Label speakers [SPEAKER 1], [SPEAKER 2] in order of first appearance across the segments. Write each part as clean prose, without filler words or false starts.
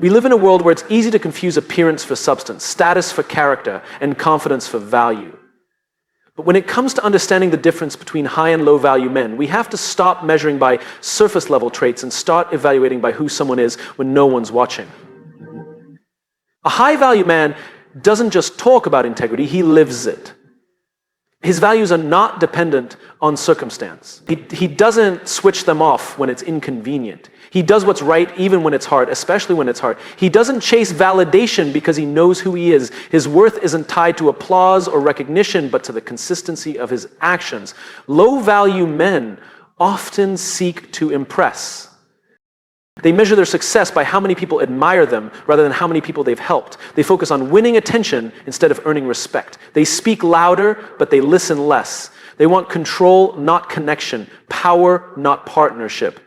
[SPEAKER 1] We live in a world where it's easy to confuse appearance for substance, status for character, and confidence for value. But when it comes to understanding the difference between high and low value men, we have to stop measuring by surface level traits and start evaluating by who someone is when no one's watching. A high value man doesn't just talk about integrity, he lives it. His values are not dependent on circumstance. He doesn't switch them off when it's inconvenient. He does what's right even when it's hard, especially when it's hard. He doesn't chase validation because he knows who he is. His worth isn't tied to applause or recognition, but to the consistency of his actions. Low-value men often seek to impress. They measure their success by how many people admire them rather than how many people they've helped. They focus on winning attention instead of earning respect. They speak louder, but they listen less. They want control, not connection. Power, not partnership.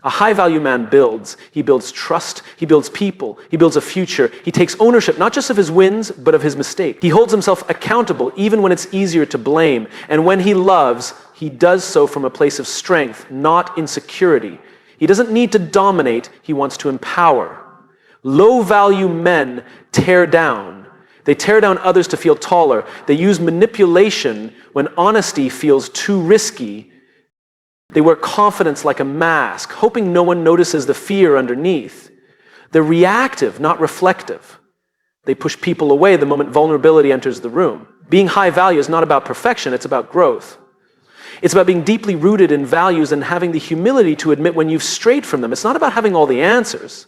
[SPEAKER 1] A high-value man builds. He builds trust. He builds people. He builds a future. He takes ownership, not just of his wins, but of his mistakes. He holds himself accountable, even when it's easier to blame. And when he loves, he does so from a place of strength, not insecurity. He doesn't need to dominate, he wants to empower. Low-value men tear down. They tear down others to feel taller. They use manipulation when honesty feels too risky. They wear confidence like a mask, hoping no one notices the fear underneath. They're reactive, not reflective. They push people away the moment vulnerability enters the room. Being high value is not about perfection, it's about growth. It's about being deeply rooted in values and having the humility to admit when you've strayed from them. It's not about having all the answers.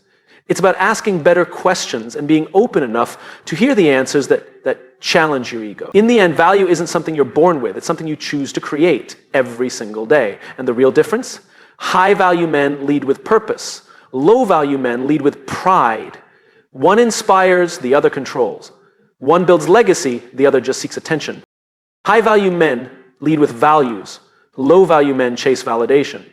[SPEAKER 1] It's about asking better questions and being open enough to hear the answers that challenge your ego. In the end, value isn't something you're born with. It's something you choose to create every single day. And the real difference? High-value men lead with purpose. Low-value men lead with pride. One inspires, the other controls. One builds legacy, the other just seeks attention. High-value men lead with values. Low-value men chase validation.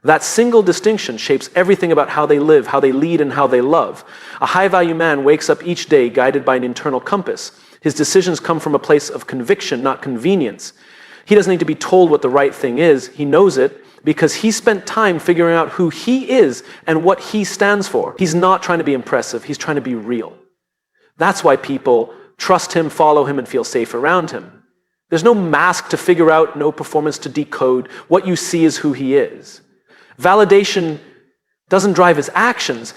[SPEAKER 1] That single distinction shapes everything about how they live, how they lead, and how they love. A high-value man wakes up each day guided by an internal compass. His decisions come from a place of conviction, not convenience. He doesn't need to be told what the right thing is. He knows it because he spent time figuring out who he is and what he stands for. He's not trying to be impressive. He's trying to be real. That's why people trust him, follow him, and feel safe around him. There's no mask to figure out, no performance to decode. What you see is who he is. Validation doesn't drive his actions.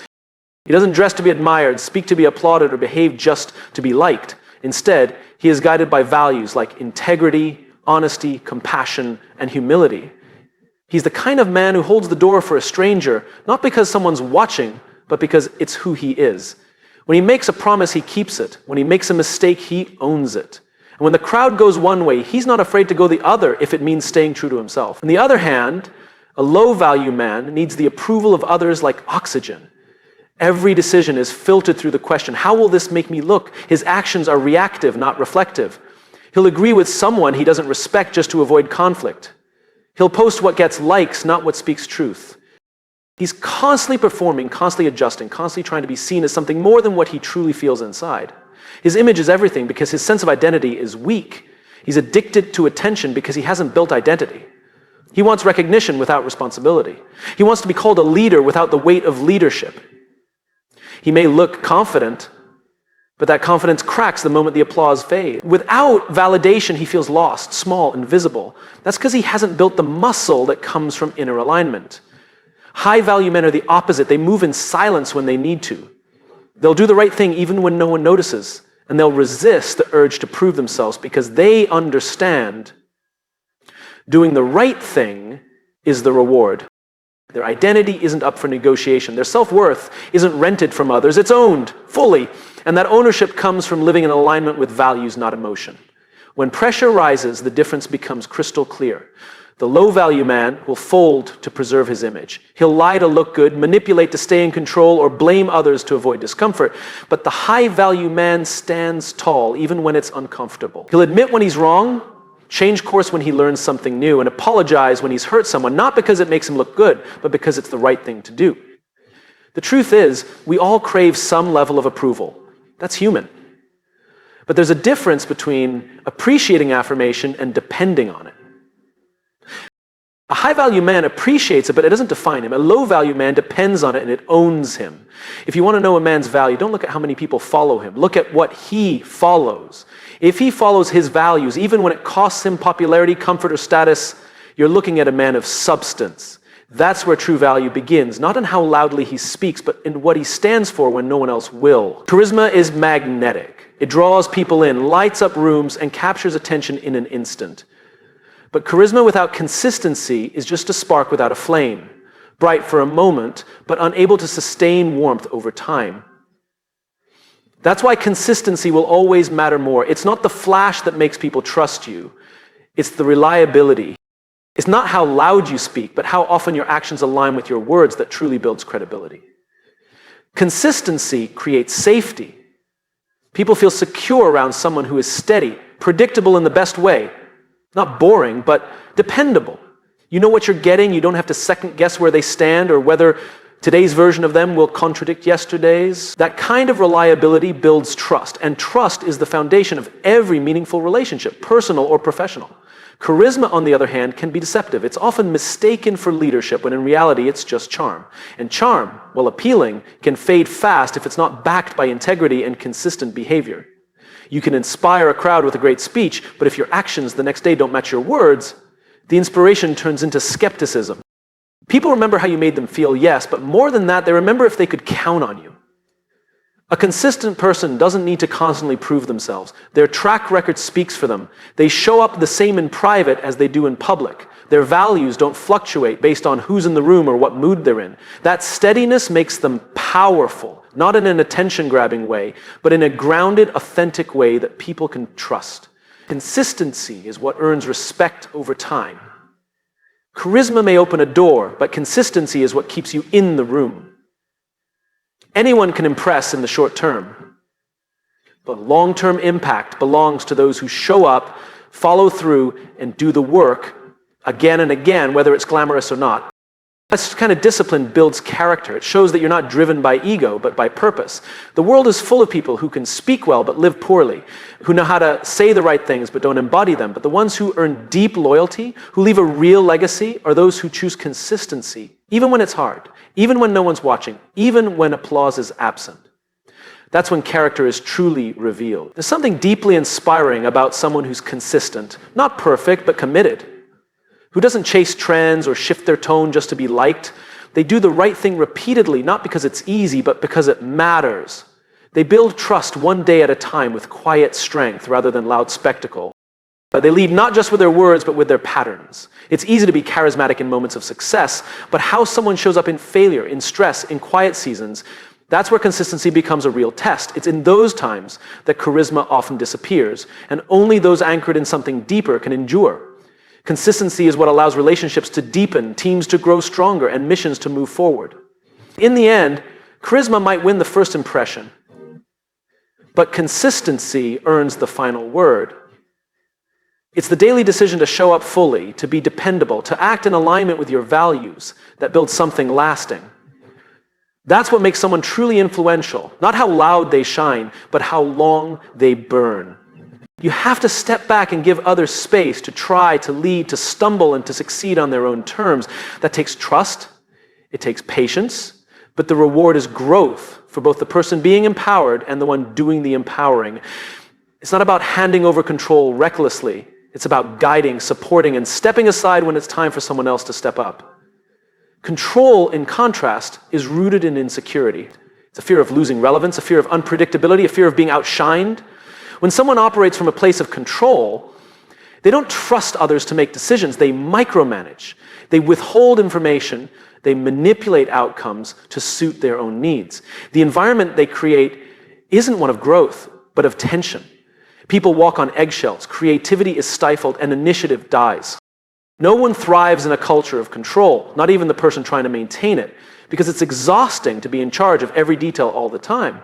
[SPEAKER 1] He doesn't dress to be admired, speak to be applauded, or behave just to be liked. Instead, he is guided by values like integrity, honesty, compassion, and humility. He's the kind of man who holds the door for a stranger, not because someone's watching, but because it's who he is. When he makes a promise, he keeps it. When he makes a mistake, he owns it. And when the crowd goes one way, he's not afraid to go the other if it means staying true to himself. On the other hand, a low-value man needs the approval of others like oxygen. Every decision is filtered through the question, how will this make me look? His actions are reactive, not reflective. He'll agree with someone he doesn't respect just to avoid conflict. He'll post what gets likes, not what speaks truth. He's constantly performing, constantly adjusting, constantly trying to be seen as something more than what he truly feels inside. His image is everything because his sense of identity is weak. He's addicted to attention because he hasn't built identity. He wants recognition without responsibility. He wants to be called a leader without the weight of leadership. He may look confident, but that confidence cracks the moment the applause fades. Without validation, he feels lost, small, invisible. That's because he hasn't built the muscle that comes from inner alignment. High-value men are the opposite. They move in silence when they need to. They'll do the right thing even when no one notices, and they'll resist the urge to prove themselves because they understand doing the right thing is the reward. Their identity isn't up for negotiation. Their self-worth isn't rented from others. It's owned fully. And that ownership comes from living in alignment with values, not emotion. When pressure rises, the difference becomes crystal clear. The low-value man will fold to preserve his image. He'll lie to look good, manipulate to stay in control, or blame others to avoid discomfort. But the high-value man stands tall, even when it's uncomfortable. He'll admit when he's wrong, change course when he learns something new, and apologize when he's hurt someone, not because it makes him look good, but because it's the right thing to do. The truth is, we all crave some level of approval. That's human. But there's a difference between appreciating affirmation and depending on it. A high-value man appreciates it, but it doesn't define him. A low-value man depends on it and it owns him. If you want to know a man's value, don't look at how many people follow him. Look at what he follows. If he follows his values, even when it costs him popularity, comfort, or status, you're looking at a man of substance. That's where true value begins, not in how loudly he speaks, but in what he stands for when no one else will. Charisma is magnetic. It draws people in, lights up rooms, and captures attention in an instant. But charisma without consistency is just a spark without a flame, bright for a moment, but unable to sustain warmth over time. That's why consistency will always matter more. It's not the flash that makes people trust you. It's the reliability. It's not how loud you speak, but how often your actions align with your words that truly builds credibility. Consistency creates safety. People feel secure around someone who is steady, predictable in the best way. Not boring, but dependable. You know what you're getting. You don't have to second guess where they stand or whether today's version of them will contradict yesterday's. That kind of reliability builds trust, and trust is the foundation of every meaningful relationship, personal or professional. Charisma, on the other hand, can be deceptive. It's often mistaken for leadership when in reality it's just charm. And charm, while appealing, can fade fast if it's not backed by integrity and consistent behavior. You can inspire a crowd with a great speech, but if your actions the next day don't match your words, the inspiration turns into skepticism. People remember how you made them feel, yes, but more than that, they remember if they could count on you. A consistent person doesn't need to constantly prove themselves. Their track record speaks for them. They show up the same in private as they do in public. Their values don't fluctuate based on who's in the room or what mood they're in. That steadiness makes them powerful, not in an attention-grabbing way, but in a grounded, authentic way that people can trust. Consistency is what earns respect over time. Charisma may open a door, but consistency is what keeps you in the room. Anyone can impress in the short term, but long-term impact belongs to those who show up, follow through, and do the work again and again, whether it's glamorous or not. This kind of discipline builds character. It shows that you're not driven by ego, but by purpose. The world is full of people who can speak well but live poorly, who know how to say the right things but don't embody them. But the ones who earn deep loyalty, who leave a real legacy, are those who choose consistency, even when it's hard, even when no one's watching, even when applause is absent. That's when character is truly revealed. There's something deeply inspiring about someone who's consistent, not perfect, but committed, who doesn't chase trends or shift their tone just to be liked. They do the right thing repeatedly, not because it's easy, but because it matters. They build trust one day at a time with quiet strength rather than loud spectacle. They lead not just with their words, but with their patterns. It's easy to be charismatic in moments of success, but how someone shows up in failure, in stress, in quiet seasons, that's where consistency becomes a real test. It's in those times that charisma often disappears, and only those anchored in something deeper can endure. Consistency is what allows relationships to deepen, teams to grow stronger, and missions to move forward. In the end, charisma might win the first impression, but consistency earns the final word. It's the daily decision to show up fully, to be dependable, to act in alignment with your values that builds something lasting. That's what makes someone truly influential, not how loud they shine, but how long they burn. You have to step back and give others space to try, to lead, to stumble, and to succeed on their own terms. That takes trust, it takes patience, but the reward is growth for both the person being empowered and the one doing the empowering. It's not about handing over control recklessly. It's about guiding, supporting, and stepping aside when it's time for someone else to step up. Control, in contrast, is rooted in insecurity. It's a fear of losing relevance, a fear of unpredictability, a fear of being outshined. When someone operates from a place of control, they don't trust others to make decisions. They micromanage. They withhold information. They manipulate outcomes to suit their own needs. The environment they create isn't one of growth, but of tension. People walk on eggshells. Creativity is stifled, and initiative dies. No one thrives in a culture of control, not even the person trying to maintain it, because it's exhausting to be in charge of every detail all the time.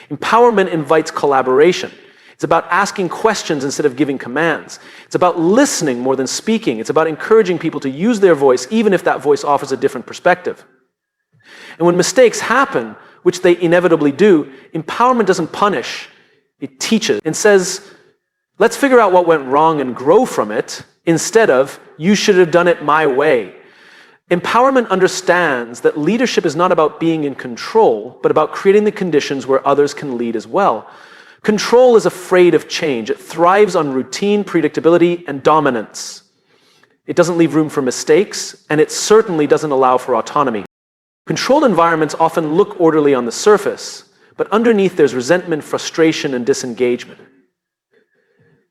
[SPEAKER 1] Empowerment invites collaboration. It's about asking questions instead of giving commands. It's about listening more than speaking. It's about encouraging people to use their voice, even if that voice offers a different perspective. And when mistakes happen, which they inevitably do, empowerment doesn't punish. It teaches and says, let's figure out what went wrong and grow from it, instead of, you should have done it my way. Empowerment understands that leadership is not about being in control, but about creating the conditions where others can lead as well. Control is afraid of change. It thrives on routine, predictability, and dominance. It doesn't leave room for mistakes, and it certainly doesn't allow for autonomy. Controlled environments often look orderly on the surface, but underneath there's resentment, frustration, and disengagement.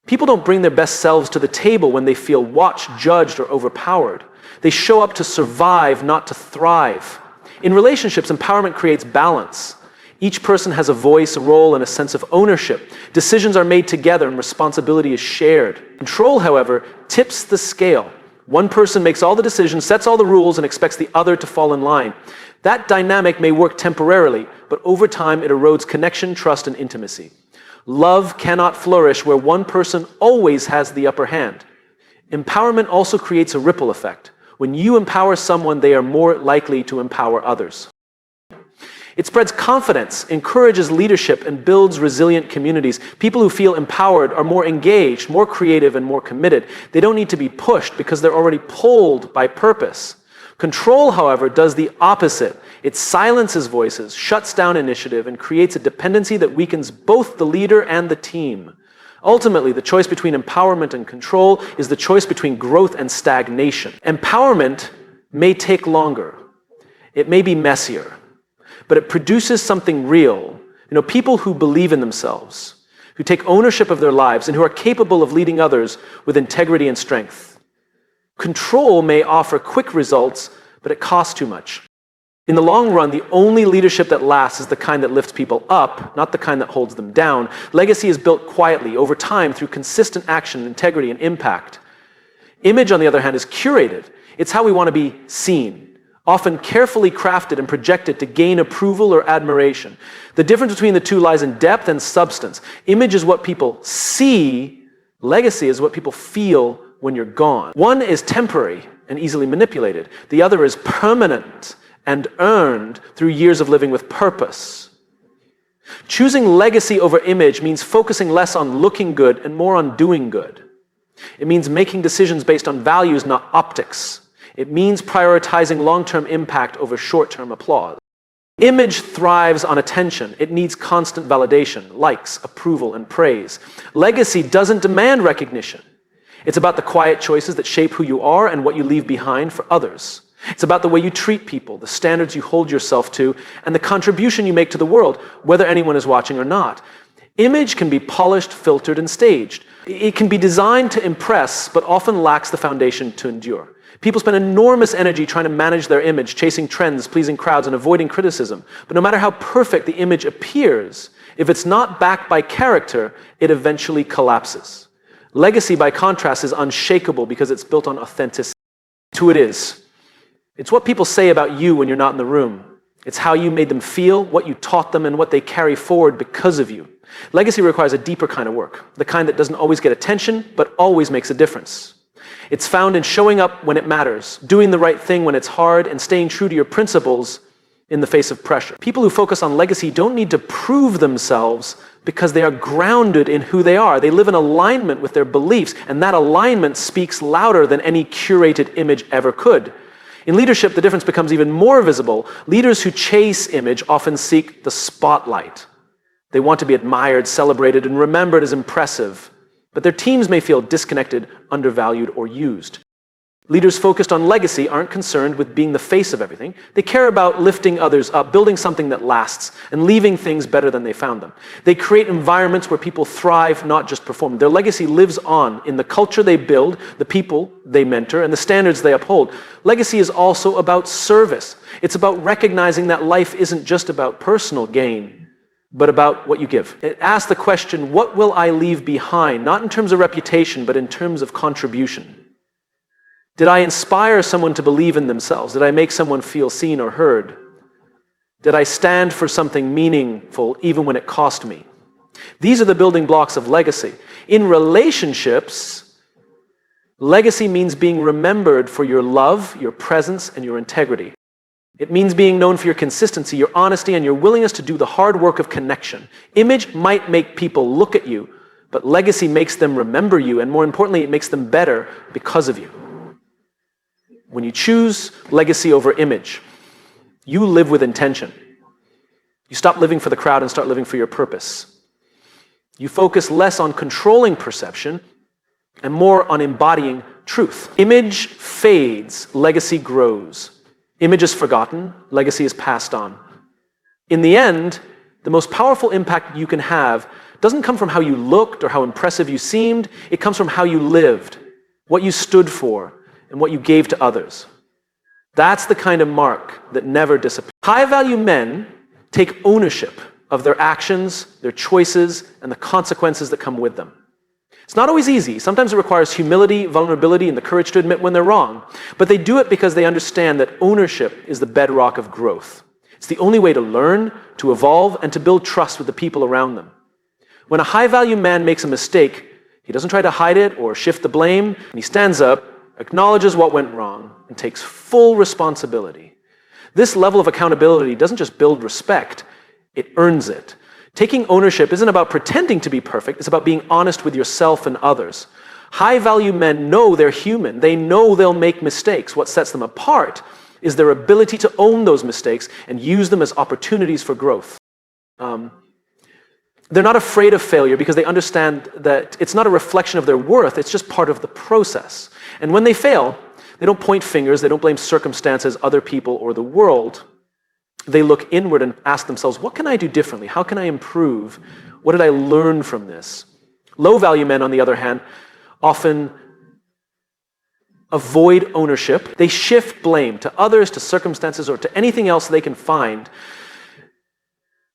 [SPEAKER 1] People don't bring their best selves to the table when they feel watched, judged, or overpowered. They show up to survive, not to thrive. In relationships, empowerment creates balance. Each person has a voice, a role, and a sense of ownership. Decisions are made together and responsibility is shared. Control, however, tips the scale. One person makes all the decisions, sets all the rules, and expects the other to fall in line. That dynamic may work temporarily, but over time it erodes connection, trust, and intimacy. Love cannot flourish where one person always has the upper hand. Empowerment also creates a ripple effect. When you empower someone, they are more likely to empower others. It spreads confidence, encourages leadership, and builds resilient communities. People who feel empowered are more engaged, more creative, and more committed. They don't need to be pushed because they're already pulled by purpose. Control, however, does the opposite. It silences voices, shuts down initiative, and creates a dependency that weakens both the leader and the team. Ultimately, the choice between empowerment and control is the choice between growth and stagnation. Empowerment may take longer. It may be messier, but it produces something real. People who believe in themselves, who take ownership of their lives, and who are capable of leading others with integrity and strength. Control may offer quick results, but it costs too much. In the long run, the only leadership that lasts is the kind that lifts people up, not the kind that holds them down. Legacy is built quietly, over time, through consistent action, integrity, and impact. Image, on the other hand, is curated. It's how we want to be seen, often carefully crafted and projected to gain approval or admiration. The difference between the two lies in depth and substance. Image is what people see. Legacy is what people feel when you're gone. One is temporary and easily manipulated. The other is permanent and earned through years of living with purpose. Choosing legacy over image means focusing less on looking good and more on doing good. It means making decisions based on values, not optics. It means prioritizing long-term impact over short-term applause. Image thrives on attention. It needs constant validation, likes, approval, and praise. Legacy doesn't demand recognition. It's about the quiet choices that shape who you are and what you leave behind for others. It's about the way you treat people, the standards you hold yourself to, and the contribution you make to the world, whether anyone is watching or not. Image can be polished, filtered, and staged. It can be designed to impress, but often lacks the foundation to endure. People spend enormous energy trying to manage their image, chasing trends, pleasing crowds, and avoiding criticism. But no matter how perfect the image appears, if it's not backed by character, it eventually collapses. Legacy, by contrast, is unshakable because it's built on authenticity. It's who it is. It's what people say about you when you're not in the room. It's how you made them feel, what you taught them, and what they carry forward because of you. Legacy requires a deeper kind of work, the kind that doesn't always get attention, but always makes a difference. It's found in showing up when it matters, doing the right thing when it's hard, and staying true to your principles in the face of pressure. People who focus on legacy don't need to prove themselves because they are grounded in who they are. They live in alignment with their beliefs, and that alignment speaks louder than any curated image ever could. In leadership, the difference becomes even more visible. Leaders who chase image often seek the spotlight. They want to be admired, celebrated, and remembered as impressive. But their teams may feel disconnected, undervalued, or used. Leaders focused on legacy aren't concerned with being the face of everything. They care about lifting others up, building something that lasts, and leaving things better than they found them. They create environments where people thrive, not just perform. Their legacy lives on in the culture they build, the people they mentor, and the standards they uphold. Legacy is also about service. It's about recognizing that life isn't just about personal gain, but about what you give. It asks the question, what will I leave behind? Not in terms of reputation, but in terms of contribution. Did I inspire someone to believe in themselves? Did I make someone feel seen or heard? Did I stand for something meaningful even when it cost me? These are the building blocks of legacy. In relationships, legacy means being remembered for your love, your presence, and your integrity. It means being known for your consistency, your honesty, and your willingness to do the hard work of connection. Image might make people look at you, but legacy makes them remember you, and more importantly, it makes them better because of you. When you choose legacy over image, you live with intention. You stop living for the crowd and start living for your purpose. You focus less on controlling perception and more on embodying truth. Image fades, legacy grows. Image is forgotten, legacy is passed on. In the end, the most powerful impact you can have doesn't come from how you looked or how impressive you seemed. It comes from how you lived, what you stood for, and what you gave to others. That's the kind of mark that never disappears. High-value men take ownership of their actions, their choices, and the consequences that come with them. It's not always easy. Sometimes it requires humility, vulnerability, and the courage to admit when they're wrong. But they do it because they understand that ownership is the bedrock of growth. It's the only way to learn, to evolve, and to build trust with the people around them. When a high-value man makes a mistake, he doesn't try to hide it or shift the blame, and he stands up, acknowledges what went wrong, and takes full responsibility. This level of accountability doesn't just build respect, it earns it. Taking ownership isn't about pretending to be perfect, it's about being honest with yourself and others. High-value men know they're human. They know they'll make mistakes. What sets them apart is their ability to own those mistakes and use them as opportunities for growth. They're not afraid of failure because they understand that it's not a reflection of their worth, it's just part of the process. And when they fail, they don't point fingers, they don't blame circumstances, other people, or the world. They look inward and ask themselves, what can I do differently? How can I improve? What did I learn from this? Low-value men, on the other hand, often avoid ownership. They shift blame to others, to circumstances, or to anything else they can find.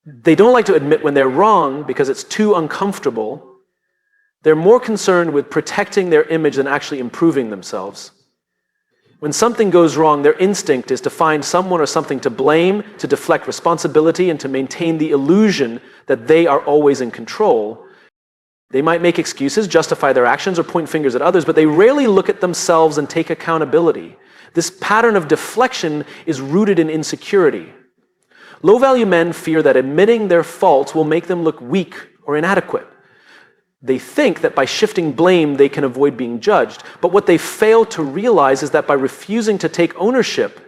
[SPEAKER 1] They don't like to admit when they're wrong because it's too uncomfortable. They're more concerned with protecting their image than actually improving themselves. When something goes wrong, their instinct is to find someone or something to blame, to deflect responsibility, and to maintain the illusion that they are always in control. They might make excuses, justify their actions, or point fingers at others, but they rarely look at themselves and take accountability. This pattern of deflection is rooted in insecurity. Low-value men fear that admitting their faults will make them look weak or inadequate. They think that by shifting blame, they can avoid being judged. But what they fail to realize is that by refusing to take ownership,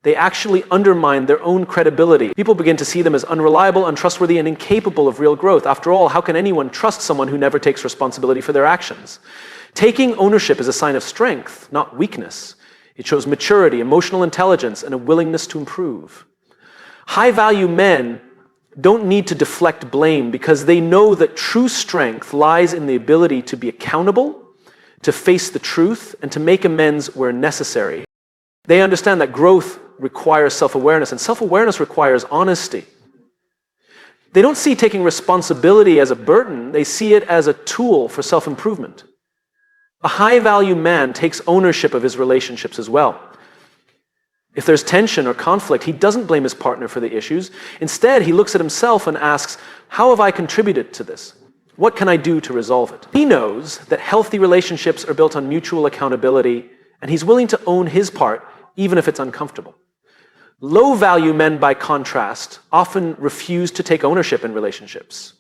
[SPEAKER 1] they actually undermine their own credibility. People begin to see them as unreliable, untrustworthy, and incapable of real growth. After all, how can anyone trust someone who never takes responsibility for their actions? Taking ownership is a sign of strength, not weakness. It shows maturity, emotional intelligence, and a willingness to improve. High-value men don't need to deflect blame because they know that true strength lies in the ability to be accountable, to face the truth, and to make amends where necessary. They understand that growth requires self-awareness, and self-awareness requires honesty. They don't see taking responsibility as a burden, they see it as a tool for self-improvement. A high-value man takes ownership of his relationships as well. If there's tension or conflict, he doesn't blame his partner for the issues. Instead, he looks at himself and asks, how have I contributed to this? What can I do to resolve it? He knows that healthy relationships are built on mutual accountability, and he's willing to own his part, even if it's uncomfortable. Low-value men, by contrast, often refuse to take ownership in relationships.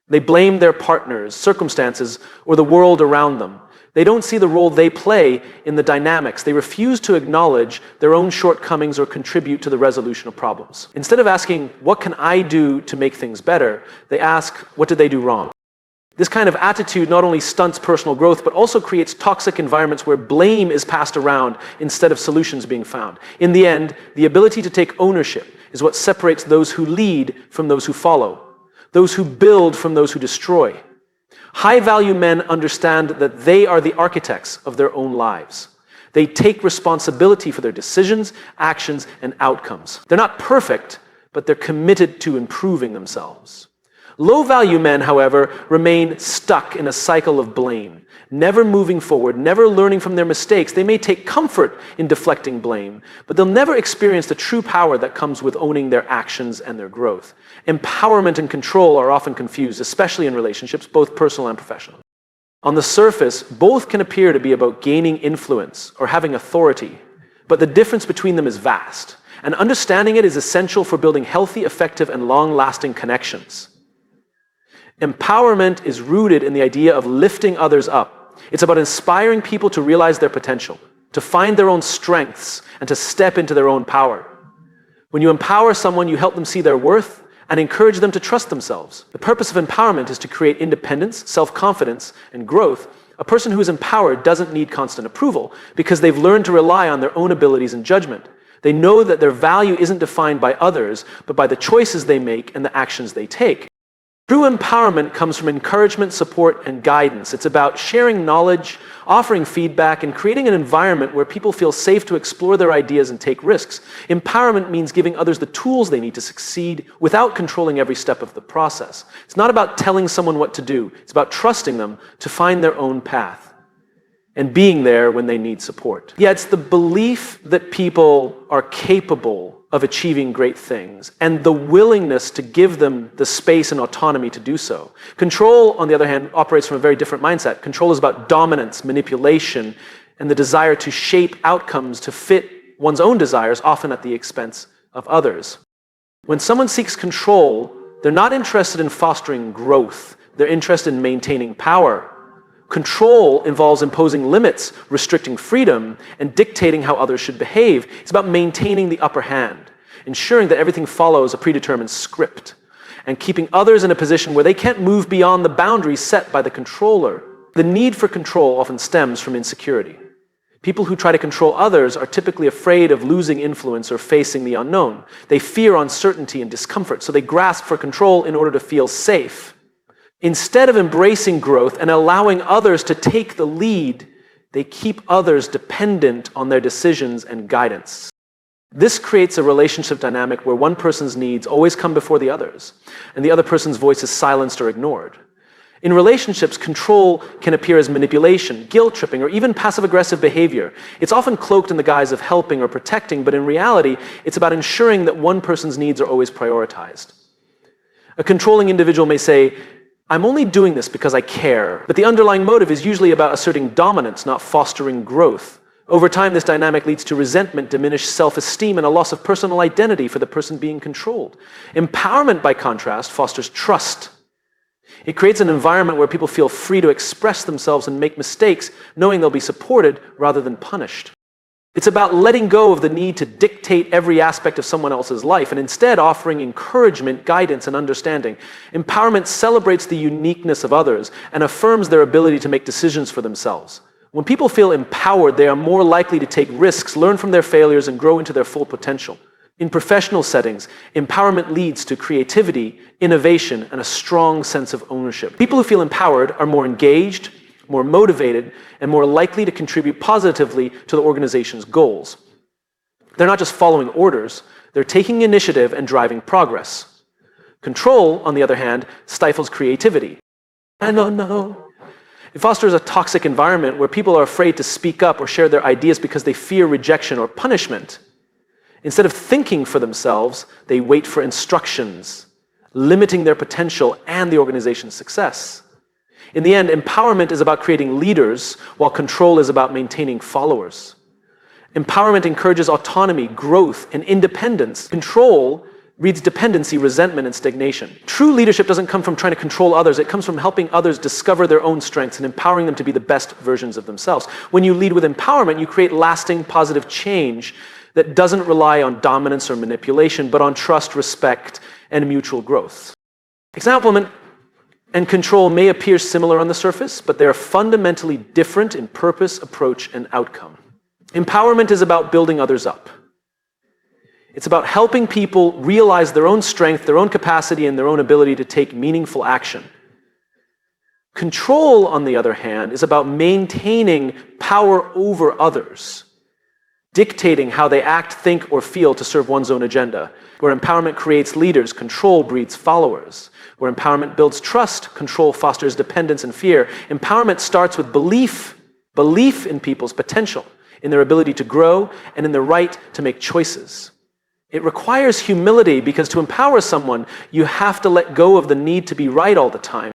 [SPEAKER 1] They blame their partners, circumstances, or the world around them. They don't see the role they play in the dynamics. They refuse to acknowledge their own shortcomings or contribute to the resolution of problems. Instead of asking, what can I do to make things better, they ask, what did they do wrong? This kind of attitude not only stunts personal growth, but also creates toxic environments where blame is passed around instead of solutions being found. In the end, the ability to take ownership is what separates those who lead from those who follow, those who build from those who destroy. High-value men understand that they are the architects of their own lives. They take responsibility for their decisions, actions, and outcomes. They're not perfect, but they're committed to improving themselves. Low-value men, however, remain stuck in a cycle of blame, never moving forward, never learning from their mistakes. They may take comfort in deflecting blame, but they'll never experience the true power that comes with owning their actions and their growth. Empowerment and control are often confused, especially in relationships, both personal and professional. On the surface, both can appear to be about gaining influence or having authority, but the difference between them is vast, and understanding it is essential for building healthy, effective, and long-lasting connections. Empowerment is rooted in the idea of lifting others up. It's about inspiring people to realize their potential, to find their own strengths, and to step into their own power. When you empower someone, you help them see their worth and encourage them to trust themselves. The purpose of empowerment is to create independence, self-confidence, and growth. A person who is empowered doesn't need constant approval because they've learned to rely on their own abilities and judgment. They know that their value isn't defined by others, but by the choices they make and the actions they take. True empowerment comes from encouragement, support, and guidance. It's about sharing knowledge, offering feedback, and creating an environment where people feel safe to explore their ideas and take risks. Empowerment means giving others the tools they need to succeed without controlling every step of the process. It's not about telling someone what to do. It's about trusting them to find their own path and being there when they need support. Yeah, it's the belief that people are capable of achieving great things and the willingness to give them the space and autonomy to do so. Control, on the other hand, operates from a very different mindset. Control is about dominance, manipulation, and the desire to shape outcomes to fit one's own desires, often at the expense of others. When someone seeks control, they're not interested in fostering growth. They're interested in maintaining power. Control involves imposing limits, restricting freedom, and dictating how others should behave. It's about maintaining the upper hand, ensuring that everything follows a predetermined script, and keeping others in a position where they can't move beyond the boundaries set by the controller. The need for control often stems from insecurity. People who try to control others are typically afraid of losing influence or facing the unknown. They fear uncertainty and discomfort, so they grasp for control in order to feel safe. Instead of embracing growth and allowing others to take the lead, they keep others dependent on their decisions and guidance. This creates a relationship dynamic where one person's needs always come before the others, and the other person's voice is silenced or ignored. In relationships, control can appear as manipulation, guilt-tripping, or even passive-aggressive behavior. It's often cloaked in the guise of helping or protecting, but in reality, it's about ensuring that one person's needs are always prioritized. A controlling individual may say, "I'm only doing this because I care," but the underlying motive is usually about asserting dominance, not fostering growth. Over time, this dynamic leads to resentment, diminished self-esteem, and a loss of personal identity for the person being controlled. Empowerment, by contrast, fosters trust. It creates an environment where people feel free to express themselves and make mistakes, knowing they'll be supported rather than punished. It's about letting go of the need to dictate every aspect of someone else's life and instead offering encouragement, guidance, and understanding. Empowerment celebrates the uniqueness of others and affirms their ability to make decisions for themselves. When people feel empowered, they are more likely to take risks, learn from their failures, and grow into their full potential. In professional settings, empowerment leads to creativity, innovation, and a strong sense of ownership. People who feel empowered are more engaged, more motivated, and more likely to contribute positively to the organization's goals. They're not just following orders, they're taking initiative and driving progress. Control, on the other hand, stifles creativity. No. It fosters a toxic environment where people are afraid to speak up or share their ideas because they fear rejection or punishment. Instead of thinking for themselves, they wait for instructions, limiting their potential and the organization's success. In the end, empowerment is about creating leaders, while control is about maintaining followers. Empowerment encourages autonomy, growth, and independence. Control breeds dependency, resentment, and stagnation. True leadership doesn't come from trying to control others. It comes from helping others discover their own strengths and empowering them to be the best versions of themselves. When you lead with empowerment, you create lasting, positive change that doesn't rely on dominance or manipulation, but on trust, respect, and mutual growth. Empowerment and control may appear similar on the surface, but they are fundamentally different in purpose, approach, and outcome. Empowerment is about building others up. It's about helping people realize their own strength, their own capacity, and their own ability to take meaningful action. Control, on the other hand, is about maintaining power over others, dictating how they act, think, or feel to serve one's own agenda. Where empowerment creates leaders, control breeds followers. Where empowerment builds trust, control fosters dependence and fear. Empowerment starts with belief in people's potential, in their ability to grow, and in their right to make choices. It requires humility because to empower someone, you have to let go of the need to be right all the time.